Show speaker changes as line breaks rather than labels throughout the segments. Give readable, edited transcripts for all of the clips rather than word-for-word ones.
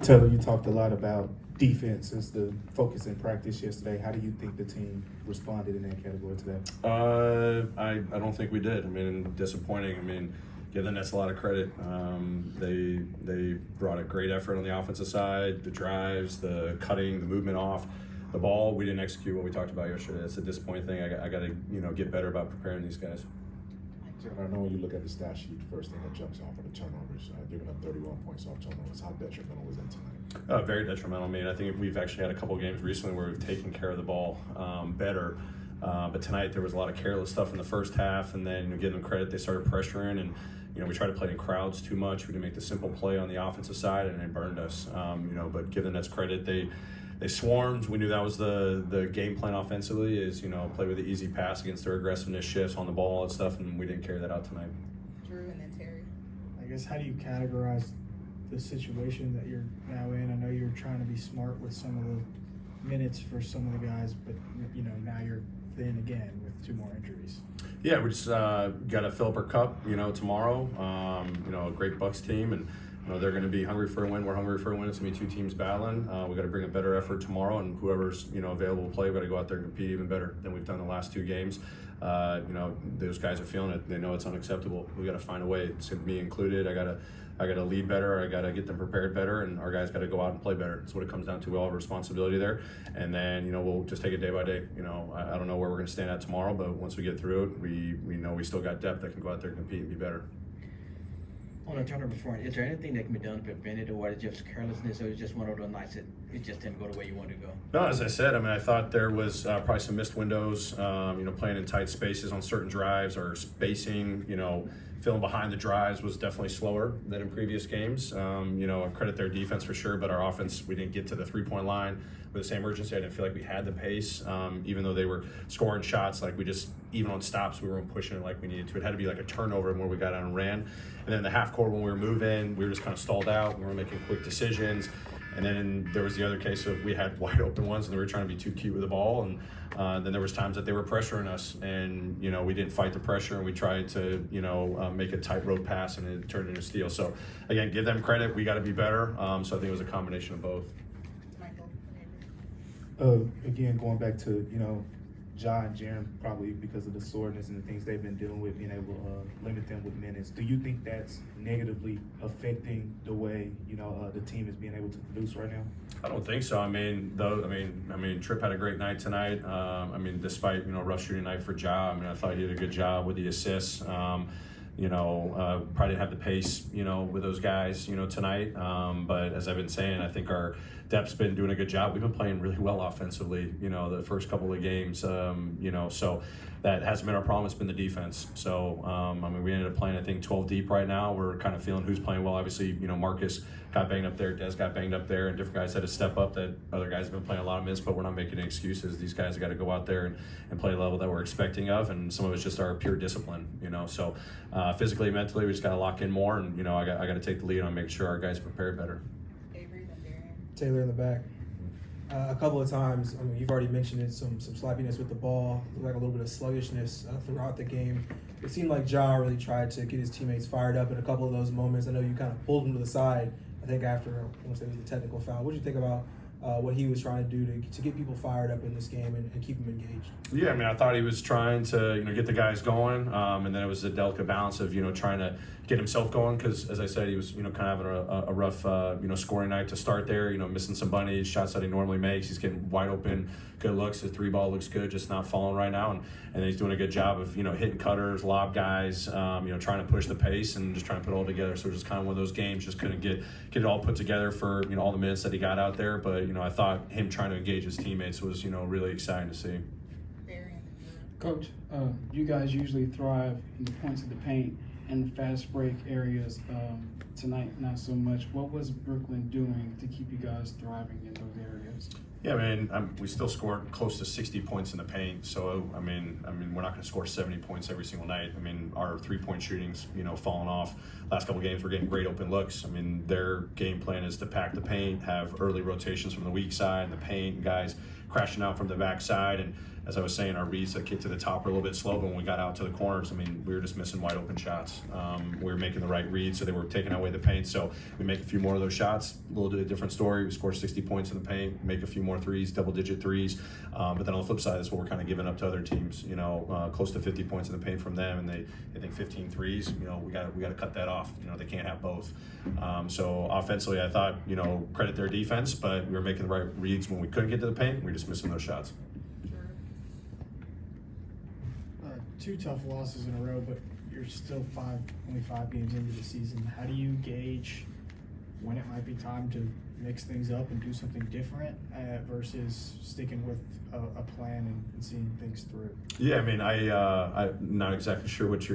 Taylor, you talked a lot about defense as the focus in practice yesterday. How do you think the team responded in that category today?
I don't think we did. I mean, disappointing. I mean, give the Nets a lot of credit. They brought a great effort on the offensive side, the drives, the cutting, the movement off the ball. We didn't execute what we talked about yesterday. That's a disappointing thing. I got to get better about preparing these guys.
I know when you look at the stat sheet, the first thing that jumps off are the turnovers. Giving up 31 points off turnovers. How detrimental was that tonight?
Very detrimental. I mean, I think we've actually had a couple games recently where we've taken care of the ball better. But tonight there was a lot of careless stuff in the first half, and then give them credit, they started pressuring, and we tried to play in crowds too much. We didn't make the simple play on the offensive side, and it burned us. But give the Nets credit, they swarmed. We knew that was the game plan offensively, is play with the easy pass against their aggressiveness shifts on the ball and stuff, and we didn't carry that out tonight.
Drew and then Terry.
I guess, how do you categorize the situation that you're now in? I know you're trying to be smart with some of the minutes for some of the guys, but now you're thin again with 2 more injuries.
Yeah, we just got to fill up our cup, tomorrow. A great Bucks team, and they're going to be hungry for a win. We're hungry for a win. It's going to be 2 teams battling. We got to bring a better effort tomorrow, and whoever's available to play, we got to go out there and compete even better than we've done the last 2 games. Those guys are feeling it. They know it's unacceptable. We got to find a way. It's going to be included. I got to lead better. I got to get them prepared better, and our guys got to go out and play better. That's what it comes down to. We all have responsibility there, and then we'll just take it day by day. I don't know where we're going to stand at tomorrow, but once we get through it, we know we still got depth that can go out there and compete and be better.
On the turnover front, is there anything that can be done to prevent it, or is it just carelessness, or is it just one of those nights that it just didn't go the way you wanted to go?
No, as I said, I thought there was probably some missed windows, playing in tight spaces on certain drives, or spacing, filling behind the drives was definitely slower than in previous games. I credit their defense for sure, but our offense, we didn't get to the 3-point line with the same urgency. I didn't feel like we had the pace, even though they were scoring shots. Like, even on stops, we weren't pushing it like we needed to. It had to be like a turnover where we got out and ran. And then the half court, when we were moving, we were just kind of stalled out. We were making quick decisions. And then there was the other case of we had wide open ones, and they were trying to be too cute with the ball. And then there was times that they were pressuring us, and we didn't fight the pressure, and we tried to make a tightrope pass, and it turned into a steal. So again, give them credit. We got to be better. So I think it was a combination of both.
Michael.
Again, going back to Ja and Jaren, probably because of the soreness and the things they've been dealing with, being able to limit them with minutes. Do you think that's negatively affecting the way the team is being able to produce right now?
I don't think so. Tripp had a great night tonight. Despite rough shooting night for Ja, I thought he did a good job with the assists. Probably didn't have the pace, with those guys, tonight. But as I've been saying, I think our depth's been doing a good job. We've been playing really well offensively, the first couple of games, so that hasn't been our problem. It's been the defense. So, we ended up playing, I think, 12 deep right now. We're kind of feeling who's playing well. Obviously, Marcus got banged up there, Des got banged up there, and different guys had to step up. That other guys have been playing a lot of minutes, but we're not making any excuses. These guys have got to go out there and play a level that we're expecting of, and some of it's just our pure discipline, So physically, mentally, we just got to lock in more, and I got to take the lead on making sure our guys prepare better.
Avery and Darian.
Taylor in the back. A couple of times, you've already mentioned it, some sloppiness with the ball, like a little bit of sluggishness throughout the game. It seemed like Ja really tried to get his teammates fired up in a couple of those moments. I know you kind of pulled him to the side, I think after, I want to say it was a technical foul. What did you think about what he was trying to do to get people fired up in this game and keep them engaged?
Yeah, I thought he was trying to get the guys going, and then it was a delicate balance of trying to get himself going, because as I said, he was kind of having a rough scoring night to start there. Missing some bunnies, shots that he normally makes. He's getting wide open, good looks. The 3-ball looks good, just not falling right now, and then he's doing a good job of hitting cutters, lob guys, trying to push the pace and just trying to put it all together. So it was just kind of one of those games, just couldn't get it all put together for all the minutes that he got out there. But I thought him trying to engage his teammates was really exciting to see.
Coach, you guys usually thrive in the points of the paint and fast break areas. Tonight, not so much. What was Brooklyn doing to keep you guys thriving in those areas?
Yeah, I mean, we still scored close to 60 points in the paint. So, I mean, we're not going to score 70 points every single night. I mean, our three-point shooting's, fallen off. Last couple games, we're getting great open looks. I mean, their game plan is to pack the paint, have early rotations from the weak side in the paint, and guys crashing out from the back side. And as I was saying, our reads that kicked to the top were a little bit slow, but when we got out to the corners, I mean, we were just missing wide open shots. We were making the right reads, so they were taking away the paint. So we make a few more of those shots, a little bit of a different story. We score 60 points in the paint, make a few more threes, double-digit threes. But then on the flip side, that's what we're kind of giving up to other teams. Close to 50 points in the paint from them, and they think 15 threes. We got to cut that off. They can't have both. So offensively, I thought credit their defense, but we were making the right reads when we couldn't get to the paint. We were just missing those shots.
Two tough losses in a row, but you're still only 5 games into the season. How do you gauge when it might be time to mix things up and do something different versus sticking with a plan and seeing things through?
Yeah, I mean, I'm not exactly sure what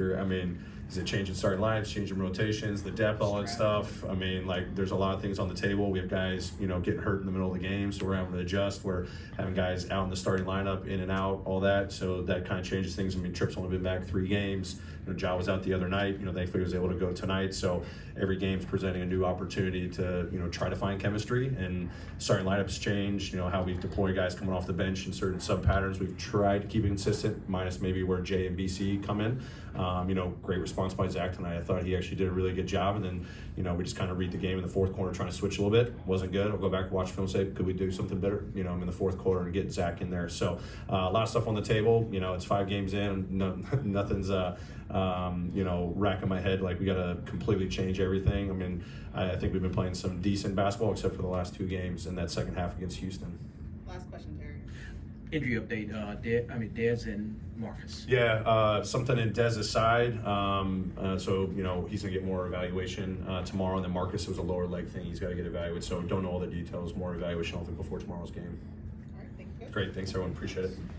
is it changing starting lines, changing rotations, the depth, all that stuff? I mean, there's a lot of things on the table. We have guys, getting hurt in the middle of the game, so we're having to adjust. We're having guys out in the starting lineup, in and out, all that. So that kind of changes things. I mean, Tripp's only been back 3 games. Ja was out the other night. Thankfully he was able to go tonight. So every game's presenting a new opportunity to, try to find chemistry. And starting lineups change. How we deploy guys coming off the bench in certain sub patterns. We've tried to keep it consistent, minus maybe where Jay and BC come in. Great response by Zach tonight. I thought he actually did a really good job. And then, we just kind of read the game in the fourth quarter, trying to switch a little bit. Wasn't good. I'll go back and watch film and say, could we do something better, in the fourth quarter and get Zach in there. So a lot of stuff on the table. It's 5 games in. Nothing's, racking my head like we got to completely change everything. I mean, I think we've been playing some decent basketball except for the last 2 games in that second half against Houston.
Last question, Terry.
Injury update, Dez and Marcus.
Yeah, something in Dez's side. So, he's going to get more evaluation tomorrow. And then Marcus, it was a lower leg thing. He's got to get evaluated. So don't know all the details. More evaluation, I think, before tomorrow's game.
All right, thank you.
Great. Thanks, everyone. Appreciate it.